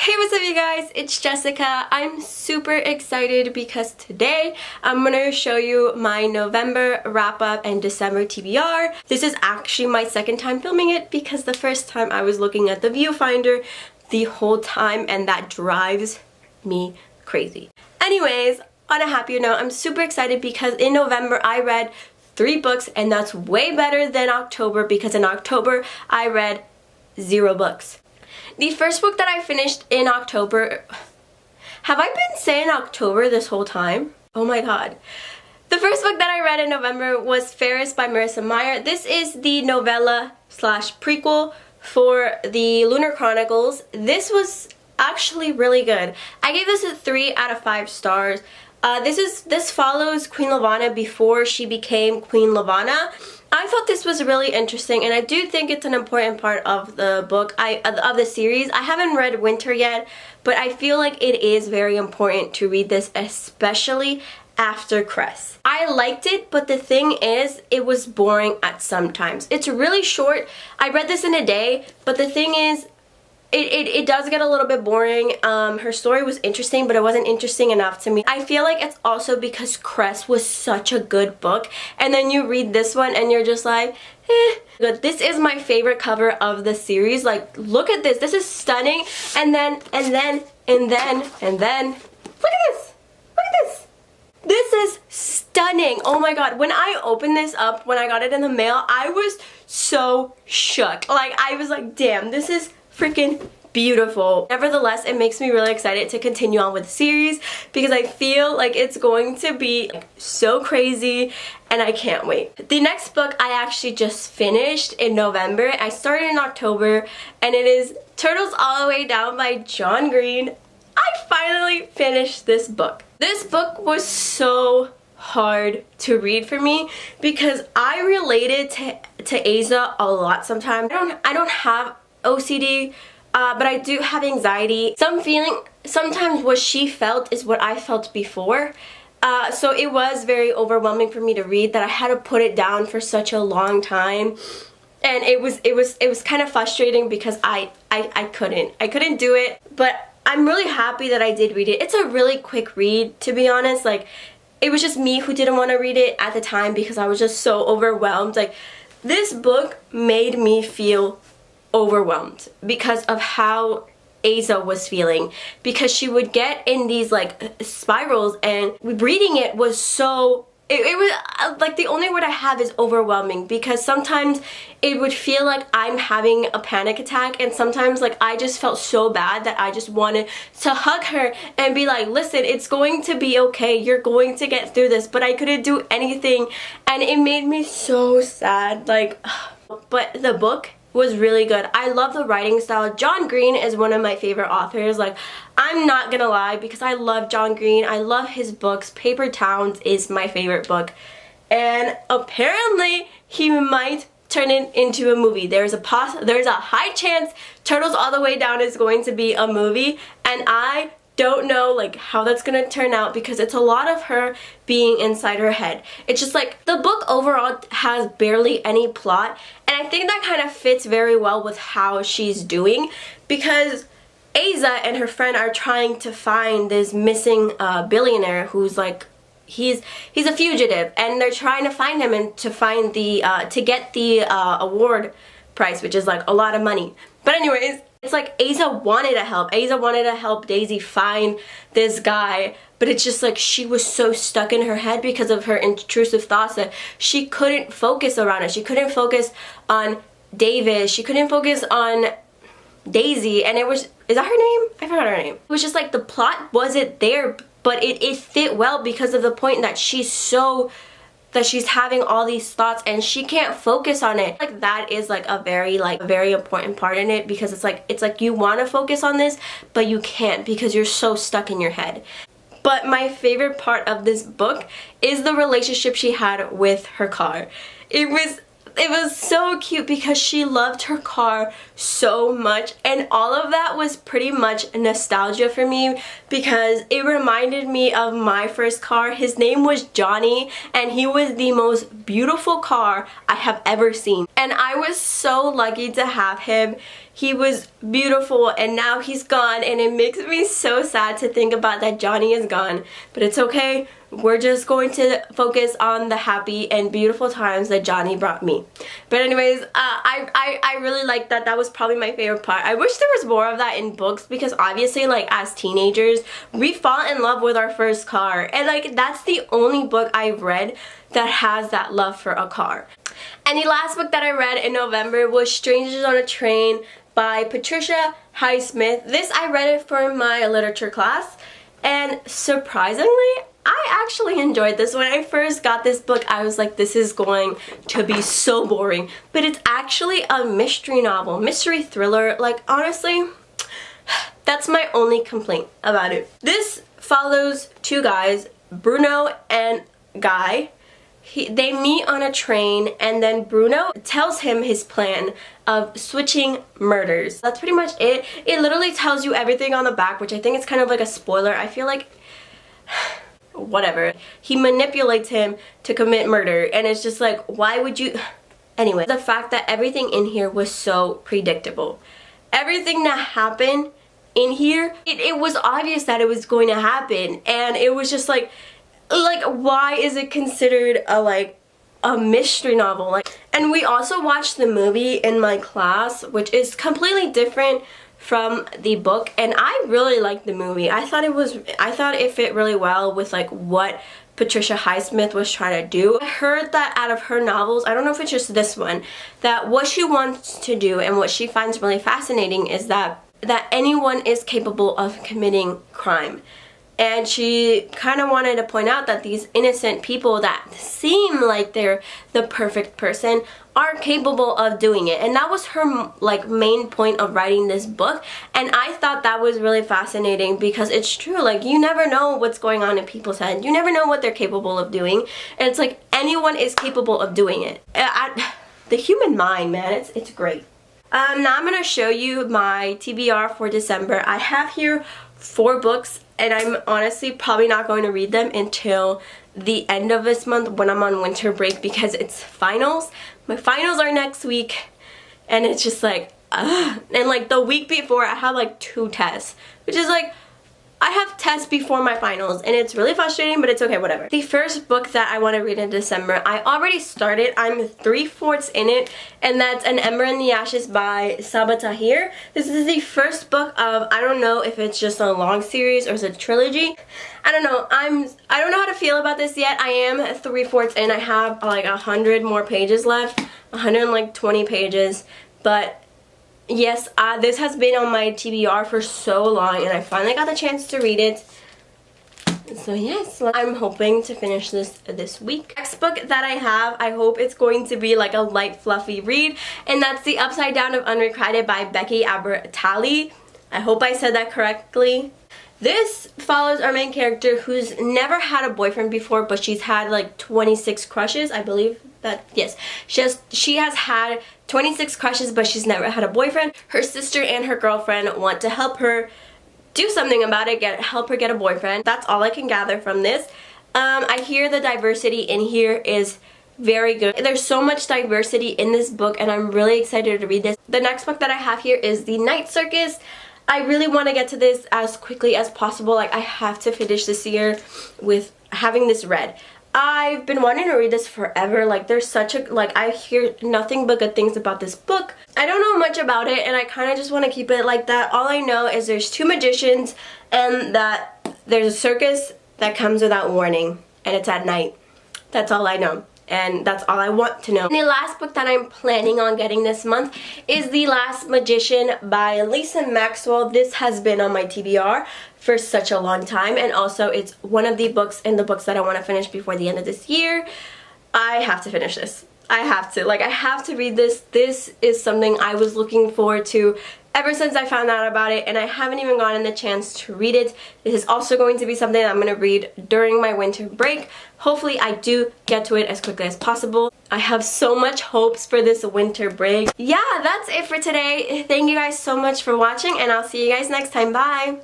Hey, what's up you guys? It's Jessica. I'm super excited because today I'm gonna show you my November wrap up and December TBR. This is actually my second time filming it because the first time I was looking at the viewfinder the whole time and that drives me crazy. Anyways, on a happier note, I'm super excited because in November I read 3 books and that's way better than October because in October I read 0 books. The first book that I finished in October... Have I been saying October this whole time? Oh my god. The first book that I read in November was Ferris by Marissa Meyer. This is the novella slash prequel for the Lunar Chronicles. This was actually really good. I gave this a 3 out of 5 stars. This follows Queen Lavanna before she became Queen Lavanna. I thought this was really interesting and I do think it's an important part of the book, of the series. I haven't read Winter yet, but I feel like it is very important to read this, especially after Cress. I liked it, but the thing is, it was boring at some times. It's really short. I read this in a day, but the thing is, it does get a little bit boring. Her story was interesting, but it wasn't interesting enough to me. I feel like it's also because Cress was such a good book, and then you read this one and you're just like, eh. But this is my favorite cover of the series. Like, look at this. This is stunning. And then, look at this. Look at this. This is stunning. Oh my god. When I opened this up, when I got it in the mail, I was so shook. Like, I was like, damn, this is freaking beautiful. Nevertheless, it makes me really excited to continue on with the series because I feel like it's going to be so crazy and I can't wait. The next book I actually just finished in November. I started in October and it is Turtles All the Way Down by John Green. I finally finished this book. This book was so hard to read for me because I related to Aza a lot sometimes. I don't have OCD, but I do have anxiety. Sometimes what she felt is what I felt before. So it was very overwhelming for me to read that I had to put it down for such a long time. And it was kind of frustrating because I couldn't do it. But I'm really happy that I did read it. It's a really quick read, to be honest. Like, it was just me who didn't want to read it at the time because I was just so overwhelmed. Like, this book made me feel overwhelmed because of how Aza was feeling, because she would get in these like spirals and reading it was so it was like, the only word I have is overwhelming, because sometimes it would feel like I'm having a panic attack and sometimes like I just felt so bad that I just wanted to hug her and be like, listen, it's going to be okay, you're going to get through this, but I couldn't do anything and it made me so sad. Like, but the book was really good. I love the writing style. John Green is one of my favorite authors. Like, I'm not gonna lie, because I love John Green. I love his books. Paper Towns is my favorite book. And apparently, he might turn it into a movie. There's a high chance Turtles All the Way Down is going to be a movie, and I don't know like how that's gonna turn out because it's a lot of her being inside her head. It's just like, the book overall has barely any plot, and I think that kind of fits very well with how she's doing, because Aza and her friend are trying to find this missing billionaire who's like, he's a fugitive, and they're trying to find him and to find the to get the award prize, which is like a lot of money. But anyways, it's like Aza wanted to help. Aza wanted to help Daisy find this guy, but it's just like she was so stuck in her head because of her intrusive thoughts that she couldn't focus around it. She couldn't focus on Davis. She couldn't focus on Daisy, and it was, is that her name? I forgot her name. It was just like the plot wasn't there, but it fit well because of the point that she's having all these thoughts and she can't focus on it. Like, that is like a very important part in it, because it's like you want to focus on this but you can't because you're so stuck in your head. But my favorite part of this book is the relationship she had with her car. It was so cute because she loved her car so much, and all of that was pretty much nostalgia for me because it reminded me of my first car. His name was Johnny and he was the most beautiful car I have ever seen, and I was so lucky to have him. He was beautiful, and now he's gone, and it makes me so sad to think about that Johnny is gone. But it's okay. We're just going to focus on the happy and beautiful times that Johnny brought me. But anyways, I really liked that. That was probably my favorite part. I wish there was more of that in books, because obviously, like, as teenagers, we fall in love with our first car. And, like, that's the only book I've read that has that love for a car. And the last book that I read in November was Strangers on a Train by Patricia Highsmith. This, I read it for my literature class, and surprisingly, I actually enjoyed this. When I first got this book, I was like, this is going to be so boring. But it's actually a mystery novel, mystery thriller. Like, honestly, that's my only complaint about it. This follows two guys, Bruno and Guy. They meet on a train, and then Bruno tells him his plan of switching murders. That's pretty much it. It literally tells you everything on the back, which I think is kind of like a spoiler. I feel like whatever. He manipulates him to commit murder, and it's just like, why would you? Anyway, the fact that everything in here was so predictable. Everything that happened in here, it was obvious that it was going to happen, and it was just like why is it considered a mystery novel? Like, and we also watched the movie in my class, which is completely different from the book, and I really liked the movie. I thought it fit really well with like what Patricia Highsmith was trying to do. I heard that out of her novels, I don't know if it's just this one, that what she wants to do and what she finds really fascinating is that anyone is capable of committing crime. And she kind of wanted to point out that these innocent people that seem like they're the perfect person are capable of doing it. And that was her like main point of writing this book. And I thought that was really fascinating, because it's true. Like, you never know what's going on in people's head. You never know what they're capable of doing. And it's like anyone is capable of doing it. The human mind, man, it's great. Now I'm going to show you my TBR for December. I have here 4 books, and I'm honestly probably not going to read them until the end of this month when I'm on winter break, because it's finals. My finals are next week, and it's just like, ugh. And like the week before, I have like 2 tests, which is like, I have tests before my finals, and it's really frustrating, but it's okay, whatever. The first book that I want to read in December, I already started. I'm 3/4 in it, and that's An Ember in the Ashes by Sabaa Tahir. This is the first book of, I don't know if it's just a long series or it's a trilogy. I don't know. I don't know how to feel about this yet. I am 3/4 in. I have like 100 more pages left, 120 pages, but yes, this has been on my TBR for so long, and I finally got the chance to read it. So yes, I'm hoping to finish this week. Next book that I have, I hope it's going to be like a light, fluffy read, and that's The Upside Down of Unrequited by Becky Albertalli. I hope I said that correctly. This follows our main character who's never had a boyfriend before, but she's had like 26 crushes, I believe. Yes, she has had 26 crushes, but she's never had a boyfriend. Her sister and her girlfriend want to help her do something about it, help her get a boyfriend. That's all I can gather from this. I hear the diversity in here is very good. There's so much diversity in this book, and I'm really excited to read this. The next book that I have here is The Night Circus. I really want to get to this as quickly as possible. Like, I have to finish this year with having this read. I've been wanting to read this forever. Like, there's such a, like, I hear nothing but good things about this book. I don't know much about it, and I kind of just want to keep it like that. All I know is there's 2 magicians, and that there's a circus that comes without warning, and it's at night. That's all I know, and that's all I want to know. And the last book that I'm planning on getting this month is The Last Magician by Lisa Maxwell. This has been on my TBR for such a long time, and also it's one of the books in the books that I want to finish before the end of this year. I have to finish this. I have to. Like, I have to read this. This is something I was looking forward to ever since I found out about it, and I haven't even gotten the chance to read it. This is also going to be something I'm going to read during my winter break. Hopefully I do get to it as quickly as possible. I have so much hopes for this winter break. Yeah, that's it for today. Thank you guys so much for watching, and I'll see you guys next time. Bye!